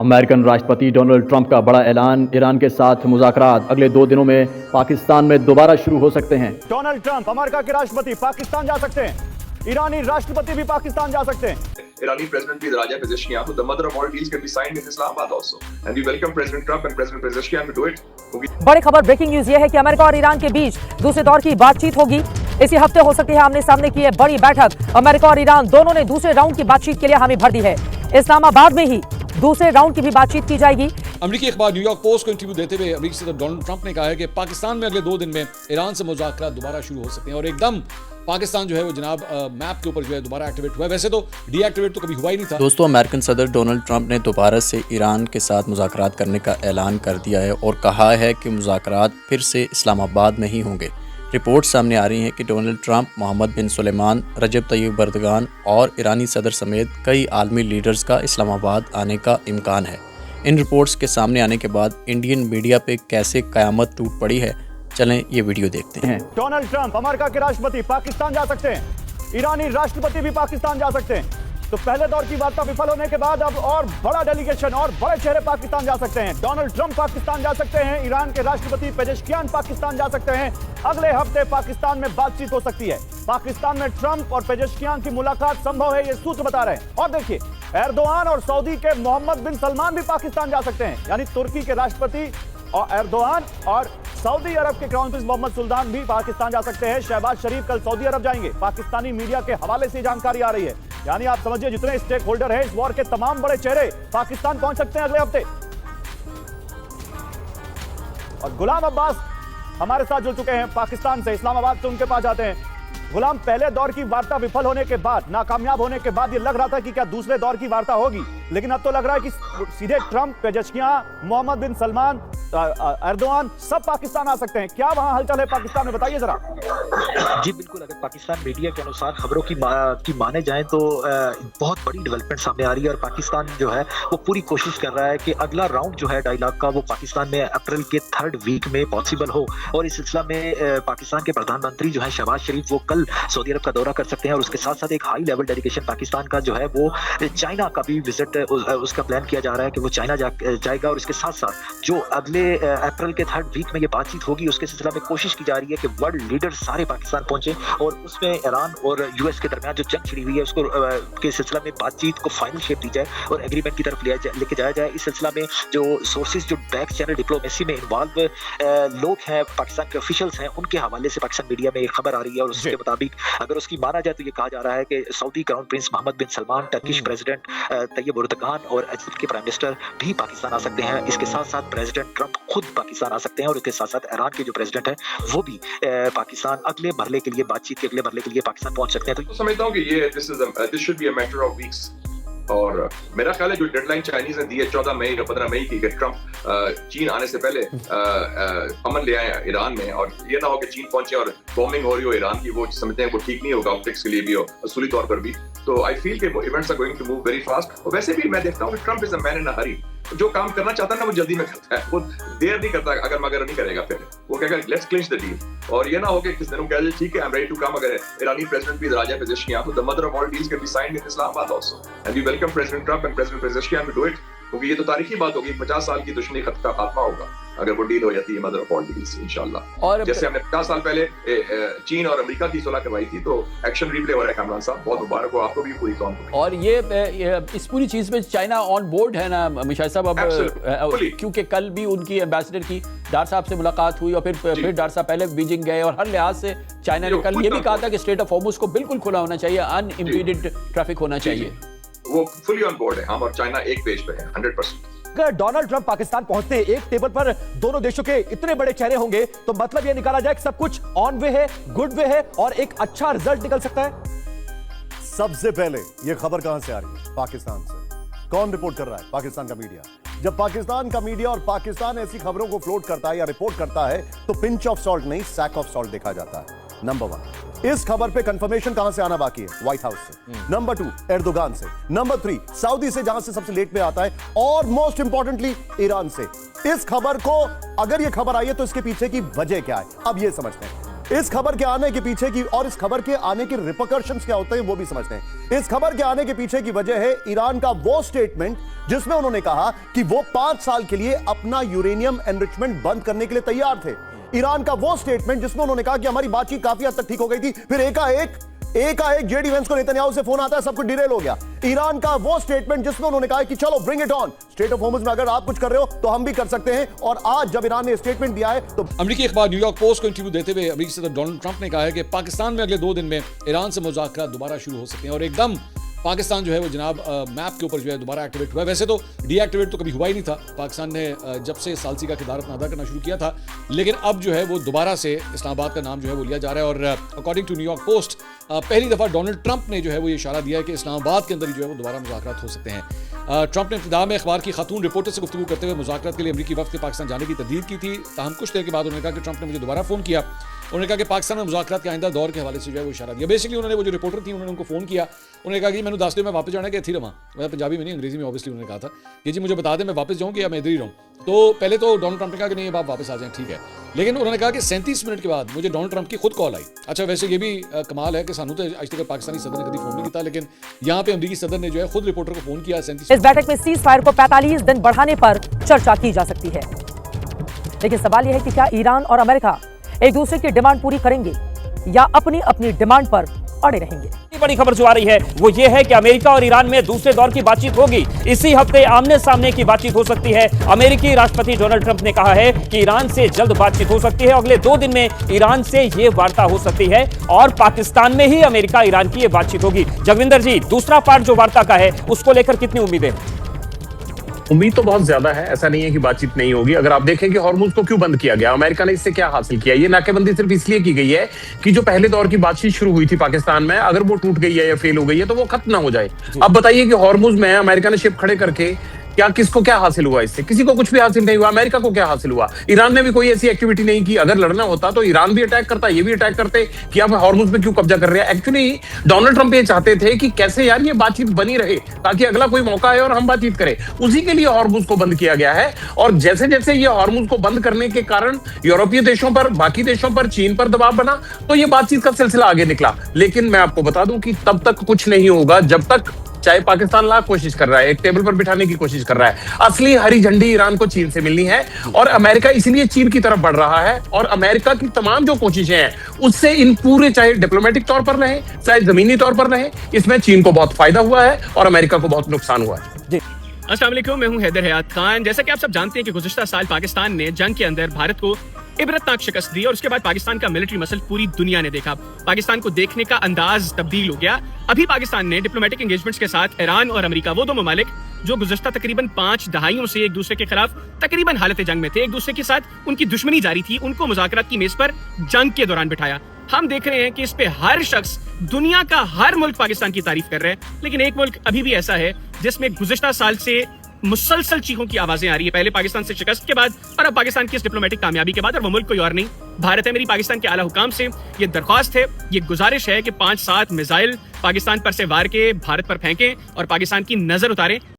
American राष्ट्रपति Donald Trump का बड़ा ऐलान, ईरान के साथ मुज़ाकरात अगले 2 दिनों में पाकिस्तान में दोबारा शुरू हो सकते हैं। डोनाल्ड ट्रंप अमेरिका के राष्ट्रपति पाकिस्तान जा सकते हैं। ईरानी राष्ट्रपति भी पाकिस्तान जा सकते हैं। Iranian president is Raja Pezeshkian, who the mother of all deals can be signed in Islamabad also. And we welcome President Trump and President Pezeshkian to do it. बड़ी खबर ब्रेकिंग न्यूज ये है कि अमेरिका और Iran के बीच दूसरे दौर की बातचीत होगी। इसी हफ्ते हो सकती है आमने सामने की ये बड़ी बैठक। अमेरिका और ईरान दोनों ने दूसरे राउंड की बातचीत के लिए हामी भर दी है। इस्लामाबाद में ही दूसरे राउंड की भी बातचीत की जाएगी। अमेरिकी अखबार न्यूयॉर्क पोस्ट को इंटरव्यू देते हुए अमेरिकी सदर डोनाल्ड ट्रंप ने कहा है कि पाकिस्तान में अगले 2 दिन में ईरान से मुज़ाकरात दोबारा शुरू हो सकते हैं और एकदम पाकिस्तान जो है वो जनाब मैप के ऊपर जो है दोबारा एक्टिवेट हुआ है। वैसे तो डीएक्टिवेट तो कभी हुआ ही नहीं था। दोस्तों, अमेरिकन सदर डोनाल्ड ट्रंप ने दोबारा से ईरान के साथ मुज़ाकरात करने का ऐलान कर दिया है और कहा है कि मुज़ाकरात फिर से इस्लामाबाद में ही होंगे। रिपोर्ट सामने आ रही है कि डोनाल्ड ट्रंप, मोहम्मद बिन सुलेमान, रजब तय्यब एर्दोगान और ईरानी सदर समेत कई आलमी लीडर्स का इस्लामाबाद आने का इम्कान है। इन रिपोर्ट्स के सामने आने के बाद इंडियन मीडिया पे कैसे क़यामत टूट पड़ी है, चलें ये वीडियो देखते हैं। डोनाल्ड ट्रंप अमेरिका के राष्ट्रपति पाकिस्तान जा सकते हैं। ईरानी राष्ट्रपति भी पाकिस्तान जा सकते हैं। तो पहले दौर की वार्ता विफल होने के बाद अब और बड़ा डेलीगेशन और बड़े चेहरे पाकिस्तान जा सकते हैं। डोनाल्ड ट्रंप पाकिस्तान जा सकते हैं। ईरान के राष्ट्रपति पेजेश्कियान पाकिस्तान जा सकते हैं। अगले हफ्ते पाकिस्तान में बातचीत हो सकती है। पाकिस्तान में ट्रंप और पेजेश्कियान की मुलाकात संभव है, ये सूत्र बता रहे हैं। और देखिए, एर्दोगान और सऊदी के मोहम्मद बिन सलमान भी पाकिस्तान जा सकते हैं। यानी तुर्की के राष्ट्रपति और एर्दोगान और सऊदी अरब के क्राउन प्रिंस मोहम्मद सुल्तान भी पाकिस्तान जा सकते हैं। शहबाज शरीफ कल सऊदी अरब जाएंगे। पाकिस्तानी मीडिया के हवाले से जानकारी आ रही है। यानी आप समझिए, जितने स्टेक होल्डर हैं इस वॉर के तमाम बड़े चेहरे पाकिस्तान पहुंच सकते हैं अगले हफ्ते। और गुलाम अब्बास हमारे साथ जुड़ चुके हैं पाकिस्तान से। इस्लामाबाद से उनके पास जाते हैं। गुलाम, पहले दौर की वार्ता विफल होने के बाद, नाकामयाब होने के बाद ये लग रहा था कि क्या दूसरे दौर की वार्ता होगी, लेकिन अब तो लग रहा है कि सीधे ट्रंप, पेजेश्कियान, मोहम्मद बिन सलमान, एर्दोगान सब पाकिस्तान आ सकते हैं। क्या वहां हलचल है पाकिस्तान में, बताइए जरा। जी बिल्कुल, अगर पाकिस्तान मीडिया के अनुसार खबरों की माने जाएं तो बहुत बड़ी डेवलपमेंट सामने आ रही है और पाकिस्तान जो है वो पूरी कोशिश कर रहा है कि अगला राउंड जो है डायलॉग का वो पाकिस्तान में अप्रैल के 3rd वीक में पॉसिबल हो। और इस सिलसिला में पाकिस्तान के प्रधानमंत्री जो है शहबाज शरीफ, वो कल सऊदी अरब का दौरा कर सकते हैं। और उसके साथ साथ एक हाई लेवल डेलीगेशन पाकिस्तान का जो है वो चाइना का भी विजिट उसका प्लान किया जा रहा है कि वो चाइना जाएगा। और इसके साथ साथ जो अगले अप्रैल के 3rd वीक में ये बातचीत होगी, उसके सिलसिला में कोशिश की जा रही है कि वर्ल्ड लीडर सारे पाकिस्तान पहुंचे और उसमें ईरान और यूएस के दरमियान जो जंग छिड़ी हुई है उसको के सिलसिला में बातचीत को फाइनल शेप दी जाए और एग्रीमेंट की तरफ लेके जाया जाए। इस सिलसिला में जो सोर्सेज, जो बैक चैनल डिप्लोमेसी में इन्वॉल्व लोग हैं, पाकिस्तान के ऑफिशियल्स हैं, उनके हवाले से पाकिस्तान मीडिया में एक खबर आ रही है। और उसके मुताबिक अगर उसकी माना जाए तो ये कहा जा रहा है कि सऊदी क्राउन प्रिंस मोहम्मद बिन सलमान, टर्किश प्रेसिडेंट तय्यब एर्दोगान और इजिप्ट के प्राइम मिनिस्टर भी पाकिस्तान आ सकते हैं। इसके साथ साथ प्रेसिडेंट ट्रंप खुद पाकिस्तान आ सकते हैं और इसके साथ साथ ईरान के जो प्रेसिडेंट है वो भी पाकिस्तान अगले मरहले के लिए, बातचीत के अगले मरहले के लिए पाकिस्तान पहुंच सकते हैं। तो समझता हूँ कि ये this should be a matter of weeks. और मेरा ख्याल है जो डेडलाइन चाइनीज ने दी है 14 मई या 15 मई की, कि ट्रंप चीन आने से पहले अमन ले आए ईरान में, और ये ना हो कि चीन पहुंचे और बॉम्बिंग हो रही हो ईरान की, वो समझते हैं वो ठीक नहीं होगा ऑप्टिक्स के लिए भी और असूली तौर पर भी। तो आई फील कि events are going to move very fast. और वैसे भी मैं देखता हूँ कि Trump is a man in a hurry. जो काम करना चाहता है ना वो जल्दी में करता है, वो देर नहीं करता। अगर मगर नहीं करेगा फिर वो कहेगा लेट्स क्लिंच द डील। और ये ना हो कि किस दिन कह दे ठीक है I am ready to come. अगर ईरानी प्रेसिडेंट भी राजा पेजेश्कियान, तो the mother of all deals can be signed in Islamabad also. And we welcome president Trump and president Pezeshkian to do it, क्योंकि ये तो तारीखी बात होगी। 50 साल की दुश्मनी खत्म का खात्मा होगा अगर वो डील हो जाती है मदर ऑफ ऑल डील्स इंशाल्लाह। और जैसे हमने 50 साल पहले चीन और अमेरिका की सुलह करवाई थी, तो एक्शन रिप्ले हो रहा है। कामरान साहब, बहुत मुबारक हो आपको भी, पूरी कौम को। और ये इस पूरी चीज में चाइना ऑन बोर्ड है ना मिशाइल साहब? अब क्योंकि कल भी उनकी एम्बेसडर की डार साहब से मुलाकात हुई और फिर डार साहब पहले बीजिंग गए और हर लिहाज से चाइना ने कल ये भी कहा था कि स्ट्रेट ऑफ हॉर्मुज़ को बिल्कुल खुला होना चाहिए, अनइम्पीडेड ट्रैफिक होना चाहिए। वो फुली ऑन बोर्ड है, हम और चाइना एक पेज पे है 100%। अगर डोनाल्ड ट्रंप पाकिस्तान पहुंचते हैं, एक टेबल पर दोनों देशों के इतने बड़े चेहरे होंगे, तो मतलब यह निकाला जाए कि सब कुछ ऑन वे है, गुड वे है और एक अच्छा रिजल्ट निकल सकता है। सबसे पहले यह खबर कहां से आ रही है? पाकिस्तान से। कौन रिपोर्ट कर रहा है? पाकिस्तान का मीडिया। जब पाकिस्तान का मीडिया और पाकिस्तान ऐसी खबरों को फ्लोट करता है या रिपोर्ट करता है, तो पिंच ऑफ सॉल्ट नहीं, सैक ऑफ सॉल्ट देखा जाता है। नंबर 1, इस खबर पे कंफर्मेशन कहां से आना बाकी है? व्हाइट हाउस से। नंबर 2, एर्दोगान से। नंबर 3, सऊदी से, जहां से सबसे लेट में आता है, और मोस्ट इंपॉर्टेंटली ईरान से। इस खबर को, अगर ये खबर आई है तो इसके पीछे की वजह क्या है, अब ये समझते हैं। इस खबर के आने के पीछे की और इस खबर के आने के रिपरकशंस क्या होते हैं वो भी समझते हैं। इस खबर के आने के पीछे की वजह है ईरान का वो स्टेटमेंट जिसमें उन्होंने कहा कि वो 5 साल के लिए अपना यूरेनियम एनरिचमेंट बंद करने के लिए तैयार थे। ईरान का वो स्टेटमेंट जिसमें उन्होंने कहा कि हमारी बातचीत काफी हद तक ठीक हो गई थी, फिर एकाएक जेडी वेंस को नेतन्याहू से फोन आता है, सब कुछ डिरेल हो गया। ईरान का वो स्टेटमेंट जिसमें उन्होंने कहा कि चलो bring it on, state of Hormuz में अगर आप कुछ कर रहे हो तो हम भी कर सकते हैं। और आज जब ईरान ने स्टेटमेंट दिया है तो अमेरिकी अखबार न्यूयॉर्क पोस्ट को इंटरव्यू देते हुए अमेरिकी सदर डोनाल्ड ट्रंप ने कहा है कि पाकिस्तान में अगले 2 दिन में ईरान से मुज़ाकरात दोबारा शुरू हो सकते हैं और एकदम पाकिस्तान जो है वो जनाब मैप के ऊपर जो है दोबारा एक्टिवेट हुआ है। वैसे तो डीएक्टिवेट तो कभी हुआ ही नहीं था, पाकिस्तान ने जब से सालसी का किरदार अपना अदा करना शुरू किया था, लेकिन अब जो है वो दोबारा से इस्लामाबाद का नाम जो है वो लिया जा रहा है। और अकॉर्डिंग टू न्यूयॉर्क पोस्ट पहली दफ़ा डोनाल्ड ट्रंप ने जो है वो ये इशारा दिया है कि इस्लामाबाद के अंदर ही जो है वो दोबारा मुज़ाकरात हो सकते हैं। ट्रंप ने इब्तिदा में अखबार की खातून रिपोर्टर से गुफ्तगू करते हुए मुज़ाकरात के लिए अमेरिकी वफ़द के पाकिस्तान जाने की तरदीद की थी। ताहम कुछ देर के बाद उन्होंने कहा कि ट्रंप ने मुझे दोबारा फ़ोन किया। उन्होंने कहा कि पाकिस्तान में मुज़ाकरात के आइंदा दौर के हवाले से जो है वो इशारा दिया। बेसिकली उन्होंने वो जो रिपोर्टर थी उन्होंने उनको फ़ोन किया, उन्होंने कहा कि मैंने 10 दिन में वापस जाना है कि थी रवा, मैं पंजाबी में नहीं अंग्रेजी में ऑब्वियसली उन्होंने कहा था कि जी मुझे बता दें मैं वापस जाऊँ कि या मैं इधर ही रहूँ। तो पहले तो डोनाल्ड ट्रंप ने कहा कि नहीं अब आप वापस आ जाएं, ठीक है, लेकिन उन्होंने कहा कि 37 मिनट के बाद मुझे डोनाल्ड ट्रंप की खुद कॉल आई। अच्छा वैसे ये भी कमाल है कि सानू तो आज तक पाकिस्तानी सदर ने कभी फोन नहीं किया, लेकिन यहाँ पे अमेरिकी सदर ने जो है खुद रिपोर्टर को फोन किया। 37 इस बैठक में सीज फायर को 45 दिन बढ़ाने पर चर्चा की जा सकती है, लेकिन सवाल यह है कि क्या ईरान और अमेरिका एक दूसरे की डिमांड पूरी करेंगे या अपनी अपनी डिमांड पर अड़े रहेंगे। बड़ी खबर जो आ रही है वो ये है कि अमेरिका और ईरान में दूसरे दौर की बातचीत होगी। इसी हफ्ते आमने सामने की बातचीत हो सकती है। अमेरिकी राष्ट्रपति डोनाल्ड ट्रंप ने कहा है कि ईरान से जल्द बातचीत हो सकती है। अगले 2 दिन में ईरान से ये वार्ता हो सकती है और पाकिस्तान में ही अमेरिका ईरान की ये बातचीत होगी। जगविंदर जी, दूसरा पार्ट जो वार्ता का है उसको लेकर कितनी उम्मीदें? उम्मीद तो बहुत ज्यादा है, ऐसा नहीं है कि बातचीत नहीं होगी। अगर आप देखें कि हॉर्मुज को क्यों बंद किया गया, अमेरिका ने इससे क्या हासिल किया, ये नाकेबंदी सिर्फ इसलिए की गई है कि जो पहले दौर की बातचीत शुरू हुई थी पाकिस्तान में, अगर वो टूट गई है या फेल हो गई है तो वो खत्म ना हो जाए। अब बताइए कि हॉर्मुज में अमेरिका ने शिप खड़े करके क्या किसको क्या हासिल हुआ, इससे किसी को कुछ भी हासिल नहीं हुआ। अमेरिका को क्या हासिल हुआ? ईरान ने भी कोई ऐसी एक्टिविटी नहीं की। अगर लड़ना होता तो ईरान भी अटैक करता, ये भी अटैक करते कि आप हॉर्मुज पे क्यों कब्जा कर रहे हैं। एक्चुअली डोनाल्ड ट्रंप ये चाहते थे कि कैसे यार ये बातचीत बनी रहे ताकि अगला कोई मौका आए और हम बातचीत करें। उसी के लिए हॉर्मुज को बंद किया गया है। और जैसे जैसे ये हॉर्मुज को बंद करने के कारण यूरोपीय देशों पर, बाकी देशों पर, चीन पर दबाव बना तो ये बातचीत का सिलसिला आगे निकला। लेकिन मैं आपको बता दूं कि तब तक कुछ नहीं होगा जब तक चाहे पाकिस्तान लाख कोशिश कर रहा है, एक टेबल पर बिठाने की कोशिश कर रहा है। असली हरी झंडी ईरान को चीन से मिलनी है और अमेरिका इसीलिए चीन की तरफ बढ़ रहा है। और अमेरिका की तमाम जो कोशिशें हैं उससे इन पूरे, चाहे डिप्लोमेटिक तौर पर रहे चाहे जमीनी तौर पर रहे, इसमें चीन को बहुत फायदा हुआ है और अमेरिका को बहुत नुकसान हुआ है। अस्सलाम वालेकुम, मैं हूं हैदर हयात खान। जैसा कि आप सब जानते हैं कि गुज़िश्ता साल पाकिस्तान ने जंग के अंदर भारत को इबरतनाक शिकस्त दी और उसके बाद पाकिस्तान का मिलिट्री मसल पूरी दुनिया ने देखा। पाकिस्तान को देखने का अंदाज तब्दील हो गया। अभी पाकिस्तान ने डिप्लोमेटिक एंगेजमेंट्स के साथ ईरान और अमेरिका, वो 2 ममालिक जो गुज़िश्ता तकरीबन 5 दहाइयों से एक दूसरे के खिलाफ तकरीबन हालत जंग में थे, एक दूसरे के साथ उनकी दुश्मनी जारी थी, उनको मुज़ाकरात की मेज पर जंग के दौरान बिठाया। हम देख रहे हैं कि इस पे हर शख्स, दुनिया का हर मुल्क पाकिस्तान की तारीफ कर रहे हैं, लेकिन एक मुल्क अभी भी ऐसा है जिसमें गुज़िश्ता साल से मुसलसल चीखों की आवाजें आ रही है। पहले पाकिस्तान से शिकस्त के बाद और अब पाकिस्तान की इस डिप्लोमेटिक कामयाबी के बाद, और वो मुल्क कोई और नहीं, भारत है। मेरी पाकिस्तान के आला हुकाम से ये दरख्वास्त है, ये गुजारिश है कि 5-7 मिसाइल पाकिस्तान पर से वार के भारत पर फेंकें और पाकिस्तान की नजर उतारें।